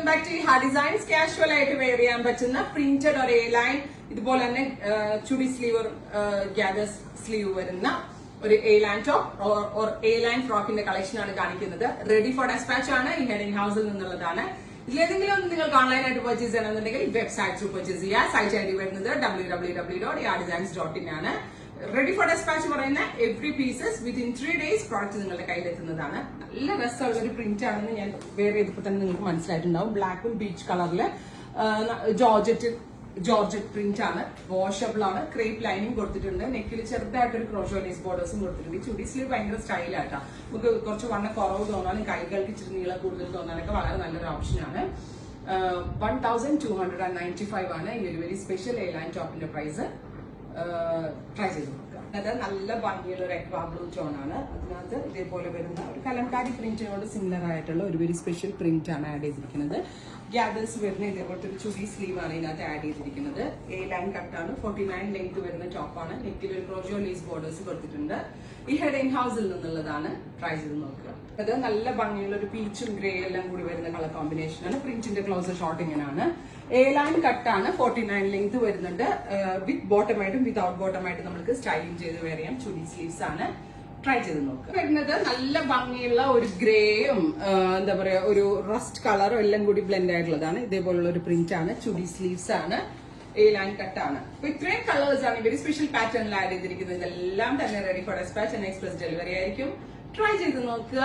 Welcome back to ഹാ designs. Casual ആയിട്ട് wear ചെയ്യാൻ പറ്റുന്ന പ്രിന്റഡ് ഒരു എ ലൈൻ, ഇതുപോലെ തന്നെ ചുടി സ്ലീവ് ഗ്യാദർ സ്ലീവ് വരുന്ന ഒരു A line top A line ഫ്രോക്കിന്റെ കളക്ഷൻ ആണ് കാണിക്കുന്നത്. റെഡി ഫോർ ഡെസ്പാച്ച് ആണ്. ഈ ഹെഡിംഗ് ഹൗസിൽ നിന്നുള്ളതാണ്. ഇതിലേതെങ്കിലും ഒന്ന് നിങ്ങൾക്ക് ഓൺലൈനായിട്ട് പർച്ചേസ് ചെയ്യണമെന്നുണ്ടെങ്കിൽ വെബ്സൈറ്റ് ത്രൂ പർച്ചേസ് ചെയ്യാം. സൈറ്റ് ഐ ഡി വരുന്നത് www.yadesigns.in ആണ്. റെഡി ഫോർ ഡെസ്പാച്ച് പറയുന്ന every pieces within 3 days product നിങ്ങളുടെ കയ്യിലെത്തുന്നതാണ്. നല്ല രസമുള്ള ഒരു പ്രിന്റ് ആണെന്ന് ഞാൻ വേറെ ചെയ്തപ്പോൾ തന്നെ നിങ്ങൾക്ക് മനസ്സിലായിട്ടുണ്ടാവും. ബ്ലാക്കും പീച്ച് കളറില് ജോർജറ്റ് പ്രിന്റ് ആണ്. വാഷബിൾ ആണ്. ക്രേപ്പ് ലൈനിങ് കൊടുത്തിട്ടുണ്ട്. നെക്കിൽ ചെറുതായിട്ടൊരു ക്രോഷോലേസ് ബോർഡേഴ്സും കൊടുത്തിട്ടുണ്ട്. ഈ ചുടി സ്ലീവ് ഭയങ്കര സ്റ്റൈലായിട്ടാ. നമുക്ക് കുറച്ച് വണ്ണ കുറവ് തോന്നാനും കൈകൾക്ക് ഇച്ചിരി നീളം കൂടുതൽ തോന്നാനൊക്കെ വളരെ നല്ലൊരു ഓപ്ഷനാണ്. 1295 ആണ് ഈ ഒരു വെരി സ്പെഷ്യൽ എ ലൈൻ ടോപ്പിന്റെ പ്രൈസ്. ട്രൈ ചെയ്ത് നോക്കുക. അത് നല്ല ഭംഗിയുള്ള ഒരു എക്വാ ബ്ലൂ ടോൺ ആണ്. അതിനകത്ത് ഇതേപോലെ വരുന്ന ഒരു കലംകാരി പ്രിന്റിനോട് സിമിലർ ആയിട്ടുള്ള ഒരു വെരി സ്പെഷ്യൽ പ്രിന്റ് ആണ് ആഡ് ചെയ്തിരിക്കുന്നത്. ഗ്യാദേഴ്സ് വരുന്ന ഇതേപോലത്തെ ഒരു ചുടി സ്ലീവ് ആണ് ഇതിനകത്ത് ആഡ് ചെയ്തിരിക്കുന്നത്. എ ലൈൻ കട്ടാണ്. 49 ലെങ്ത് വരുന്ന ടോപ്പാണ്. നെക്കിൽ ഒരു ക്രോഷോ ലേസ് ബോർഡേഴ്സ് കൊടുത്തിട്ടുണ്ട്. ഈ ഹെഡിംഗ് ഹൗസിൽ നിന്നുള്ളതാണ്. ട്രൈ ചെയ്ത് നോക്കുക. അത് നല്ല ഭംഗിയുള്ള ഒരു പീച്ചും ഗ്രേ എല്ലാം കൂടി വരുന്ന കളർ കോമ്പിനേഷൻ ആണ്. പ്രിന്റിന്റെ ക്ലോസർ ഷോട്ട് ഇങ്ങനെയാണ്. എ ലൈൻ കട്ടാണ്. 49 ലെങ്ത് വരുന്നുണ്ട്. വിത്ത് ബോട്ടമായിട്ടും വിതൗട്ട് ബോട്ടമായിട്ടും നമുക്ക് സ്റ്റൈലിംഗ് ചെയ്ത് വെയർ ചെയ്യാം. ചുടി സ്ലീവ്സ് ആണ്. ട്രൈ ചെയ്ത് നോക്കുക. വരുന്നത് നല്ല ഭംഗിയുള്ള ഒരു ഗ്രേയും എന്താ പറയാ ഒരു റസ്റ്റ് കളറും എല്ലാം കൂടി ബ്ലെൻഡ് ആയിട്ടുള്ളതാണ്. ഇതേപോലുള്ള ഒരു പ്രിന്റ് ആണ്. ചുടി സ്ലീവ്സ് ആണ്. എ ലൈൻ കട്ടാണ്. അപ്പൊ ഇത്രയും കളേഴ്സ് ആണ് വെരി സ്പെഷ്യൽ പാറ്റേണിൽ ആഡ് ചെയ്തിരിക്കുന്നത്. ഇതെല്ലാം തന്നെ ready for dispatch and express delivery ആയിരിക്കും. ട്രൈ ചെയ്ത് നോക്കുക.